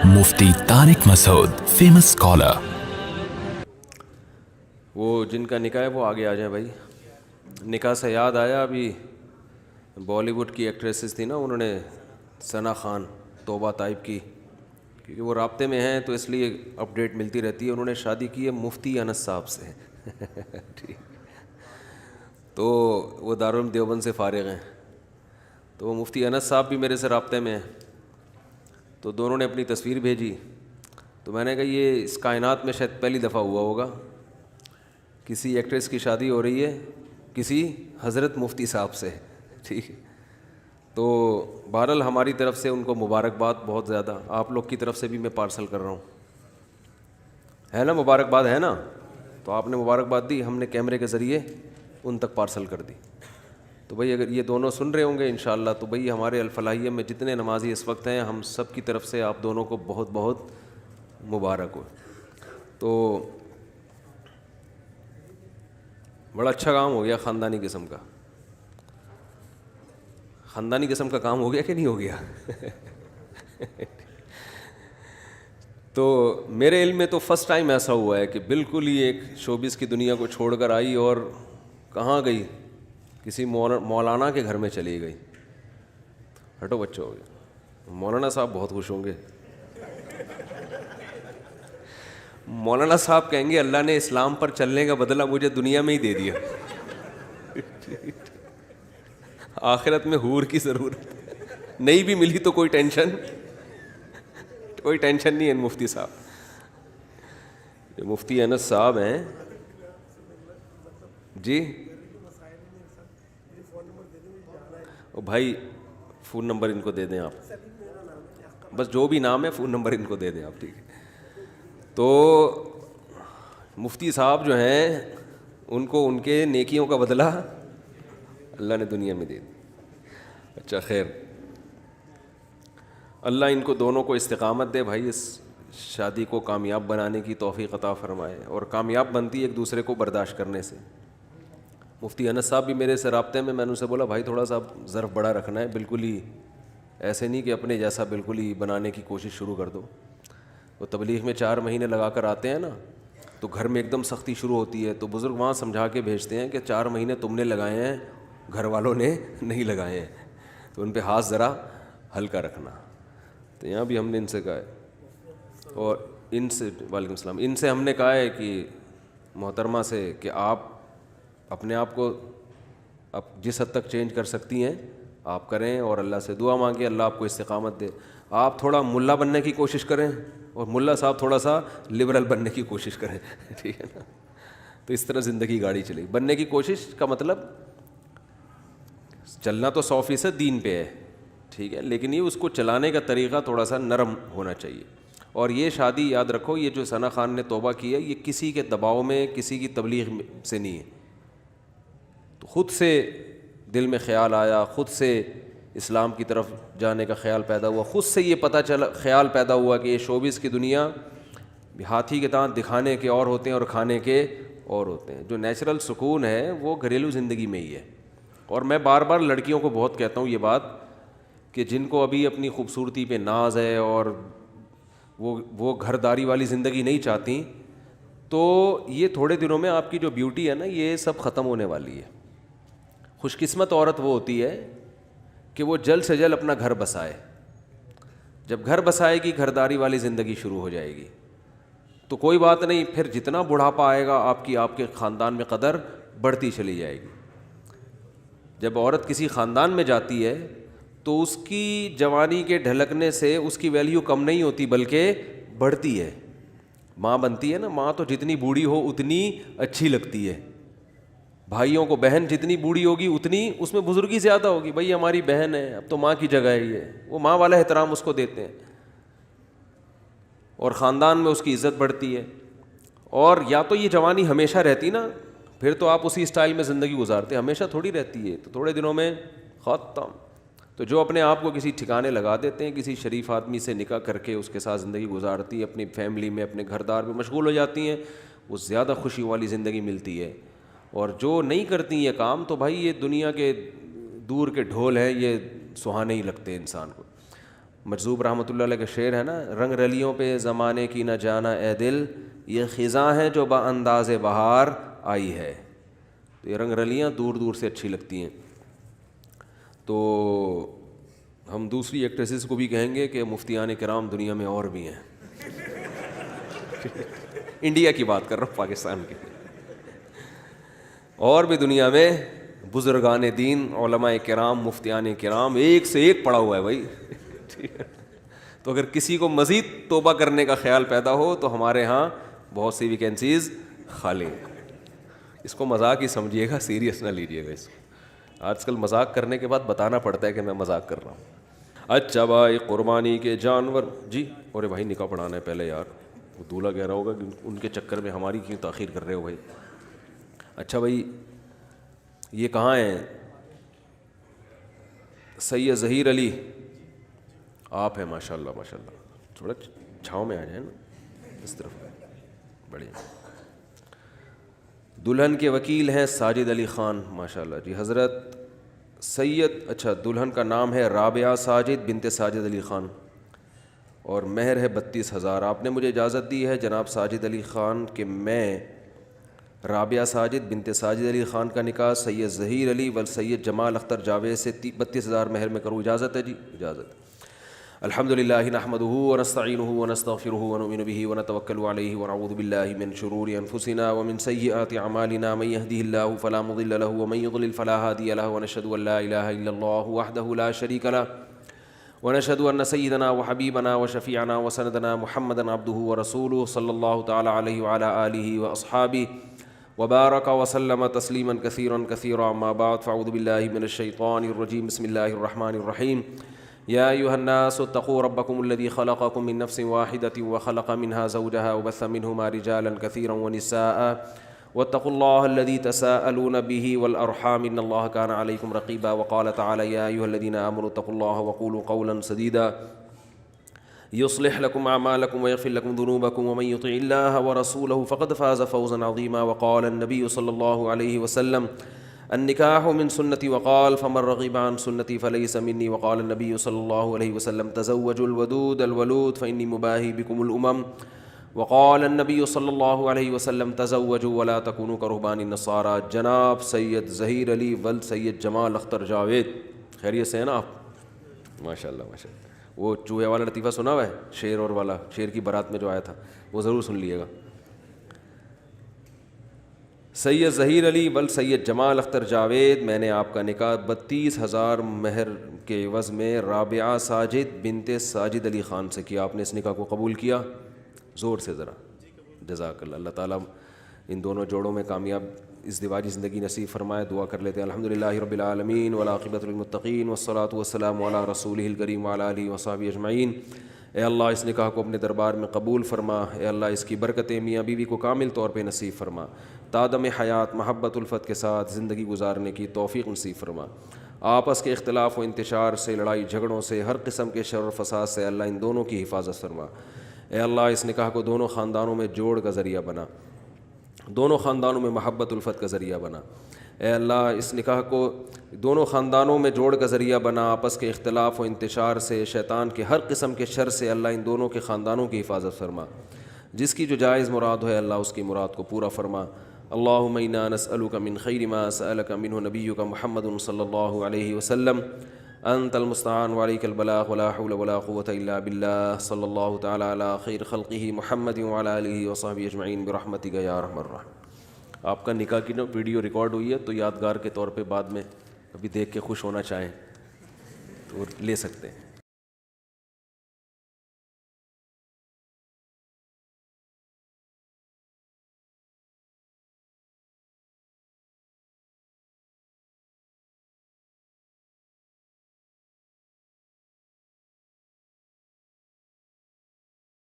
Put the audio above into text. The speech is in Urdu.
مفتی طارق مسعود فیمس اسکالر. وہ جن کا نکاح ہے وہ آگے آ جائیں بھائی. نکاح سے یاد آیا، ابھی بالی ووڈ کی ایکٹریسز تھی نا، انہوں نے ثنا خان توبہ طائب کی، کیونکہ وہ رابطے میں ہیں تو اس لیے اپڈیٹ ملتی رہتی ہے. انہوں نے شادی کی ہے مفتی انس صاحب سے. ٹھیک، تو وہ دارالعلوم دیوبند سے فارغ ہیں، تو وہ مفتی انس صاحب بھی میرے سے رابطے میں ہیں. تو دونوں نے اپنی تصویر بھیجی، تو میں نے کہا یہ اس کائنات میں شاید پہلی دفعہ ہوا ہوگا، کسی ایکٹریس کی شادی ہو رہی ہے کسی حضرت مفتی صاحب سے. ٹھیک ہے، تو بہرحال ہماری طرف سے ان کو مبارکباد بہت زیادہ، آپ لوگ کی طرف سے بھی میں پارسل کر رہا ہوں، ہے نا؟ مبارکباد ہے نا؟ تو آپ نے مبارکباد دی، ہم نے کیمرے کے ذریعے ان تک پارسل کر دی. تو بھئی اگر یہ دونوں سن رہے ہوں گے انشاءاللہ، تو بھئی ہمارے الفلاحیہ میں جتنے نمازی اس وقت ہیں، ہم سب کی طرف سے آپ دونوں کو بہت بہت مبارک ہو. تو بڑا اچھا کام ہو گیا، خاندانی قسم کا. خاندانی قسم کا کام ہو گیا کہ نہیں ہو گیا؟ تو میرے علم میں تو فرسٹ ٹائم ایسا ہوا ہے کہ بالکل ہی ایک شوبز کی دنیا کو چھوڑ کر آئی اور کہاں گئی؟ کسی مولانا کے گھر میں چلی گئی. ہٹو بچوں ہو گیا. مولانا صاحب بہت خوش ہوں گے. مولانا صاحب کہیں گے اللہ نے اسلام پر چلنے کا بدلہ مجھے دنیا میں ہی دے دیا، آخرت میں حور کی ضرورت نہیں بھی ملی تو کوئی ٹینشن نہیں ہے. مفتی صاحب، مفتی انس صاحب ہیں جی. او بھائی فون نمبر ان کو دے دیں آپ، بس جو بھی نام ہے فون نمبر ان کو دے دیں آپ. ٹھیک ہے، تو مفتی صاحب جو ہیں ان کو ان کے نیکیوں کا بدلہ اللہ نے دنیا میں دے دیا. اچھا خیر، اللہ ان کو دونوں کو استقامت دے بھائی، اس شادی کو کامیاب بنانے کی توفیق عطا فرمائے. اور کامیاب بنتی ہے ایک دوسرے کو برداشت کرنے سے. مفتی انس صاحب بھی میرے سے رابطے میں، میں نے ان سے بولا بھائی تھوڑا سا ظرف بڑا رکھنا ہے، بالکل ہی ایسے نہیں کہ اپنے جیسا بالکل ہی بنانے کی کوشش شروع کر دو. وہ تبلیغ میں 4 مہینے لگا کر آتے ہیں نا، تو گھر میں ایک دم سختی شروع ہوتی ہے، تو بزرگ وہاں سمجھا کے بھیجتے ہیں کہ 4 مہینے تم نے لگائے ہیں، گھر والوں نے نہیں لگائے ہیں، تو ان پہ ہاتھ ذرا ہلکا رکھنا. تو یہاں بھی ہم نے ان سے کہا ہے، اور ان سے وعلیکم السلام، ان سے ہم نے کہا ہے کہ محترمہ سے کہ آپ اپنے آپ کو اب جس حد تک چینج کر سکتی ہیں آپ کریں، اور اللہ سے دعا مانگیں اللہ آپ کو استقامت دے. آپ تھوڑا ملا بننے کی کوشش کریں، اور ملا صاحب تھوڑا سا لبرل بننے کی کوشش کریں. ٹھیک ہے نا؟ تو اس طرح زندگی گاڑی چلے گی. بننے کی کوشش کا مطلب چلنا تو 100% دین پہ ہے، ٹھیک ہے، لیکن یہ اس کو چلانے کا طریقہ تھوڑا سا نرم ہونا چاہیے. اور یہ شادی یاد رکھو، یہ جو ثنا خان نے توبہ کی ہے، یہ کسی کے دباؤ میں، کسی کی تبلیغ سے نہیں ہے. تو خود سے دل میں خیال آیا، خود سے اسلام کی طرف جانے کا خیال پیدا ہوا، خود سے یہ پتہ چلا، خیال پیدا ہوا کہ یہ شوبز کی دنیا ہاتھی کے دانت دکھانے کے اور ہوتے ہیں اور کھانے کے اور ہوتے ہیں. جو نیچرل سکون ہے وہ گھریلو زندگی میں ہی ہے. اور میں بار بار لڑکیوں کو بہت کہتا ہوں یہ بات کہ جن کو ابھی اپنی خوبصورتی پہ ناز ہے اور وہ گھرداری والی زندگی نہیں چاہتی، تو یہ تھوڑے دنوں میں آپ کی جو بیوٹی ہے نا، یہ سب ختم ہونے والی ہے. خوش قسمت عورت وہ ہوتی ہے کہ وہ جلد سے جلد اپنا گھر بسائے. جب گھر بسائے گی، گھرداری والی زندگی شروع ہو جائے گی، تو کوئی بات نہیں، پھر جتنا بڑھاپا آئے گا آپ کے خاندان میں قدر بڑھتی چلی جائے گی. جب عورت کسی خاندان میں جاتی ہے تو اس کی جوانی کے ڈھلکنے سے اس کی ویلیو کم نہیں ہوتی بلکہ بڑھتی ہے. ماں بنتی ہے نا، ماں تو جتنی بوڑھی ہو اتنی اچھی لگتی ہے. بھائیوں کو بہن جتنی بوڑھی ہوگی اتنی اس میں بزرگی زیادہ ہوگی. بھائی ہماری بہن ہے، اب تو ماں کی جگہ ہے، یہ وہ ماں والا احترام اس کو دیتے ہیں، اور خاندان میں اس کی عزت بڑھتی ہے. اور یا تو یہ جوانی ہمیشہ رہتی نا، پھر تو آپ اسی اسٹائل میں زندگی گزارتے. ہمیشہ تھوڑی رہتی ہے، تو تھوڑے دنوں میں ختم. تو جو اپنے آپ کو کسی ٹھکانے لگا دیتے ہیں، کسی شریف آدمی سے نکاح کر کے اس کے ساتھ زندگی گزارتی، اپنی فیملی میں، اپنے گھردار میں مشغول ہو جاتی ہیں، وہ زیادہ خوشی والی زندگی ملتی ہے. اور جو نہیں کرتی یہ کام، تو بھائی یہ دنیا کے دور کے ڈھول ہیں، یہ سہانے ہی لگتے ہیں انسان کو. مجذوب رحمۃ اللہ علیہ کا شعر ہے نا، رنگ رلیوں پہ زمانے کی نہ جانا اے دل، یہ خزاں ہے جو با انداز بہار آئی ہے. تو یہ رنگ رلیاں دور دور سے اچھی لگتی ہیں. تو ہم دوسری ایکٹریسز کو بھی کہیں گے کہ مفتیان کرام دنیا میں اور بھی ہیں. انڈیا کی بات کر رہا ہوں، پاکستان کی. اور بھی دنیا میں بزرگان دین، علماء کرام، مفتیان کرام ایک سے ایک پڑا ہوا ہے بھائی. تو اگر کسی کو مزید توبہ کرنے کا خیال پیدا ہو تو ہمارے ہاں بہت سی ویکینسیز خالی ہیں. اس کو مذاق ہی سمجھیے گا، سیریس نہ لیجیے گا اس کو. آج کل مذاق کرنے کے بعد بتانا پڑتا ہے کہ میں مذاق کر رہا ہوں. اچھا بھائی، قربانی کے جانور جی. اور بھائی نکاح پڑھانا ہے پہلے یار. وہ دولہا کہہ رہا ہوگا کہ ان کے چکر میں ہماری کیوں تاخیر کر رہے ہو بھائی. اچھا بھائی، یہ کہاں ہیں؟ سید ظہیر علی آپ ہیں، ماشاء اللہ ماشاء اللہ. تھوڑا چھاؤں میں آ جائیں نا، اس طرف بڑھیا. دلہن کے وکیل ہیں ساجد علی خان، ماشاء اللہ جی. حضرت سید، اچھا دلہن کا نام ہے رابعہ ساجد بنت ساجد علی خان اور مہر ہے 32,000. آپ نے مجھے اجازت دی ہے جناب ساجد علی خان کہ میں رابعہ ساجد بنت ساجد علی خان کا نکاح سید ظہیر علی و سید جمال اختر جاوید سے 32,000 مہر میں کروں. اجازت ہے جی؟ اجازت. الحمد للہ نحمدہ ونستعینہ ونستغفرہ ونؤمن بہ ونتوکل علیہ ونعوذ باللہ من شرور انفسنا ومن سیئات اعمالنا من یہدہ اللہ فلا مضل لہ ومن یضلل فلا ہادی لہ ونشہد ان لا الہ الا اللہ وحدہ لا شریک لہ ونشهد أن سيدنا وحبيبنا وشفيعنا وسندنا محمدا عبده ورسوله صلى الله تعالى عليه وعلى آله وأصحابه وبارك وسلم تسليما كثيرا كثيرا. أما بعد، فأعوذ بالله من الشيطان الرجيم. بسم الله الرحمن الرحيم. يا أيها الناس اتقوا ربكم الذي خلقكم من نفس واحدة وخلق منها زوجها وبث منهما رجالا كثيرا ونساء واتقوا الله الذي تساءلون به والأرحام إن الله كان عليكم رقيبا. وقال تعالى يا أيها الذين آمنوا اتقوا الله وقولوا قولا سديدا يصلح لكم أعمالكم ويغفر لكم ذنوبكم ومن يطع الله ورسوله فقد فاز فوزا عظيما. وقال النبي صلى الله عليه وسلم النكاح من سنتي وقال فمن رغب عن سنتي فليس مني. وقال النبي صلى الله عليه وسلم تزوجوا الودود الولود فإني مباهي بكم الأمم. وقال النبي صلی اللہ علیہ وسلم تزوجوا ولا تکونوا کرہبان النصارى. جناب سید ظہیر علی ول سید جمال اختر جاوید، خیریت سے ہیں نا آپ؟ ماشاء اللہ ماشاء اللہ. وہ چوہے والا لطیفہ سنا ہوا ہے، شیر اور والا، شیر کی بارات میں جو آیا تھا وہ ضرور سن لیے گا. سید ظہیر علی ول سید جمال اختر جاوید، میں نے آپ کا نکاح 32,000 مہر کے عوض میں رابعہ ساجد بنت ساجد علی خان سے کیا. آپ نے اس نکاح کو قبول کیا؟ زور سے ذرا جزاک اللہ. اللہ تعالیٰ ان دونوں جوڑوں میں کامیاب ازدواجی زندگی نصیب فرمائے. دعا کر لیتے ہیں. الحمدللہ رب العالمین والعاقبۃ للمتقین والصلاۃ والسلام علی رسولہ الکریم وعلی آلہ وصحبہ اجمعین. اے اللہ اس نکاح کو اپنے دربار میں قبول فرما. اے اللہ اس کی برکتیں میاں بیوی کو کامل طور پہ نصیب فرما. تادم حیات محبت الفت کے ساتھ زندگی گزارنے کی توفیق نصیب فرما. آپس کے اختلاف و انتشار سے، لڑائی جھگڑوں سے، ہر قسم کے شر و فساد سے اللہ ان دونوں کی حفاظت فرما. اے اللہ اس نکاح کو دونوں خاندانوں میں جوڑ کا ذریعہ بنا، دونوں خاندانوں میں محبت الفت کا ذریعہ بنا. اے اللہ اس نکاح کو دونوں خاندانوں میں جوڑ کا ذریعہ بنا. آپس کے اختلاف و انتشار سے، شیطان کے ہر قسم کے شر سے اللہ ان دونوں کے خاندانوں کی حفاظت فرما. جس کی جو جائز مراد ہے اللہ اس کی مراد کو پورا فرما. اللہم انا نسألک من خیر ما سألک منہ نبیک محمد صلی اللہ علیہ وسلم. انت المستعان وعلیک البلاغ ولا حول ولا قوة الا باللہ. صلی اللہ تعالی علی خیر خلقہ محمد وعلی آلہ وصحبہ اجمعین برحمتک یا ارحم الراحمین. آپ کا نکاح کی جو ویڈیو ریکارڈ ہوئی ہے تو یادگار کے طور پہ بعد میں کبھی دیکھ کے خوش ہونا چاہیں تو لے سکتے ہیں.